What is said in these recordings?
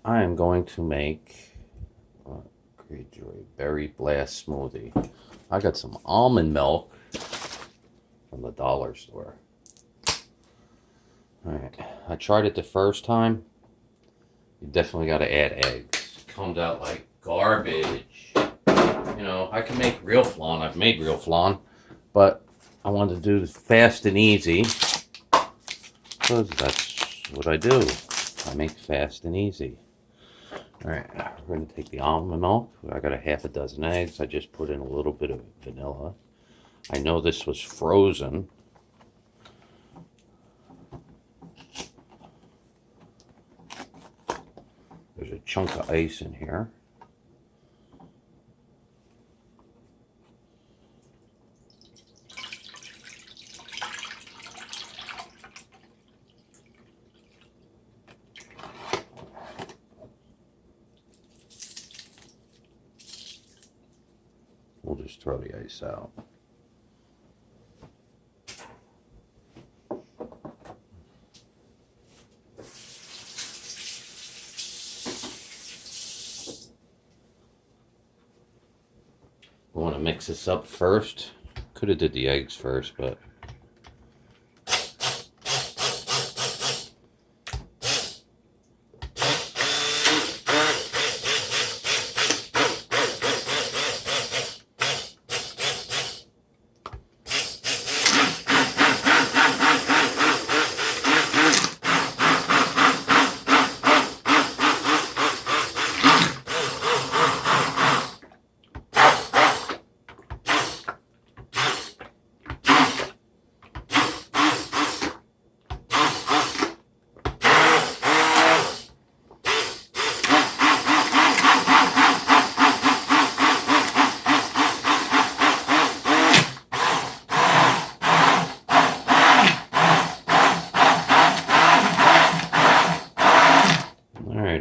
I am going to make Great Joy Berry Blast Smoothie. I got some almond milk from the dollar store. Alright, I tried it the first time. You definitely got to add eggs. It comes out like garbage. You know, I can make real flan. I've made real flan. But I wanted to do this fast and easy. Because that's what I do. I make fast and easy. Alright, we're going to take the almond milk. I got a half a dozen eggs. I just put in a little bit of vanilla. I know this was frozen. There's a chunk of ice in here. We'll just throw the ice out. We want to mix this up first. Could have did the eggs first, but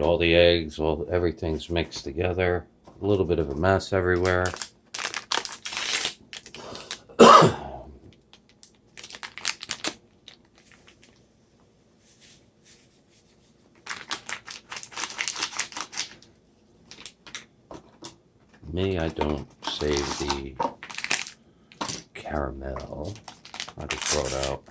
all the eggs, everything's mixed together. A little bit of a mess everywhere. Me, I don't save the caramel. I just throw it out.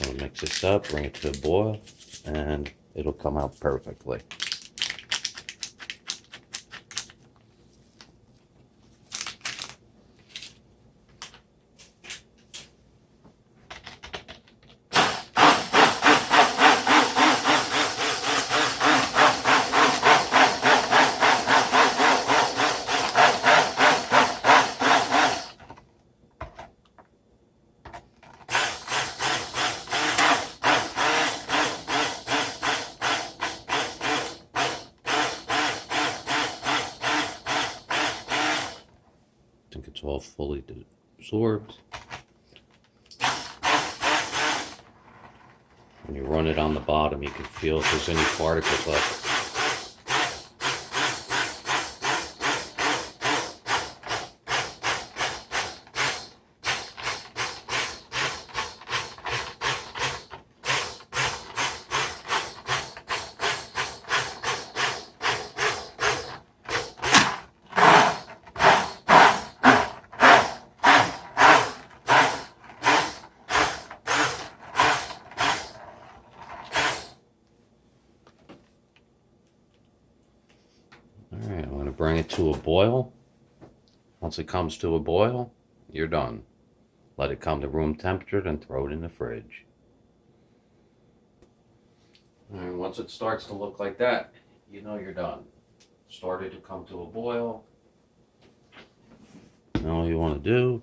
We'll mix this up, bring it to a boil, and it'll come out perfectly. I think it's all fully absorbed. When you run it on the bottom, you can feel if there's any particles left. Alright, I'm going to bring it to a boil. Once it comes to a boil, you're done. Let it come to room temperature, then throw it in the fridge. Alright, once it starts to look like that, you know you're done. Started to come to a boil. Now all you want to do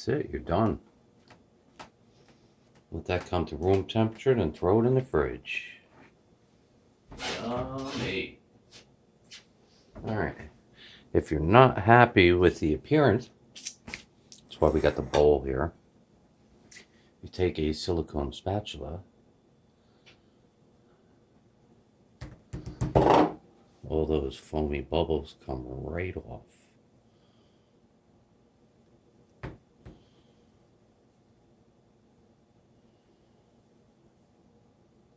That's it. You're done. Let that come to room temperature, then throw it in the fridge. Yummy. Alright. If you're not happy with the appearance, that's why we got the bowl here. You take a silicone spatula. All those foamy bubbles come right off.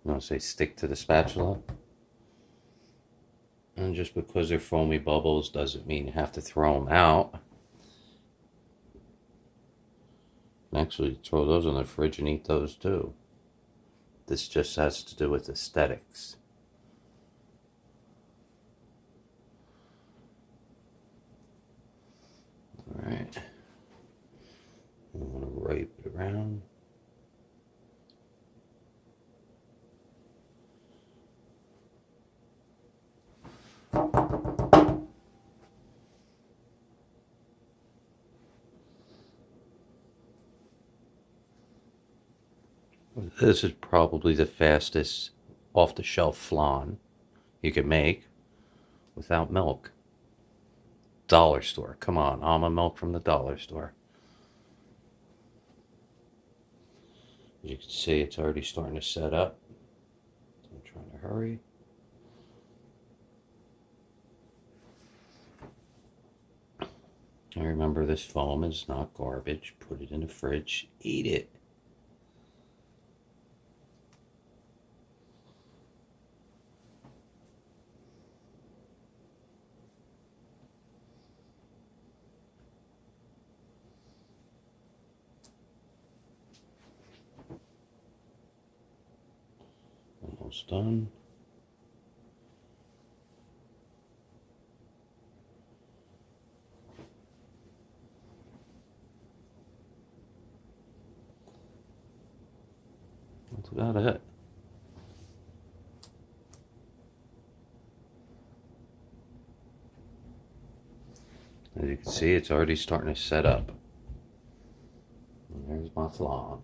Notice they stick to the spatula. And just because they're foamy bubbles doesn't mean you have to throw them out. Actually, throw those in the fridge and eat those too. This just has to do with aesthetics. Alright. I want to wrap it around. This is probably the fastest off-the-shelf flan you can make without milk. Dollar store. Come on, almond milk from the dollar store. As you can see, it's already starting to set up. I'm trying to hurry. And remember, this foam is not garbage. Put it in the fridge. Eat it. Almost done. That's about it. As you can see, it's already starting to set up. And there's my flan.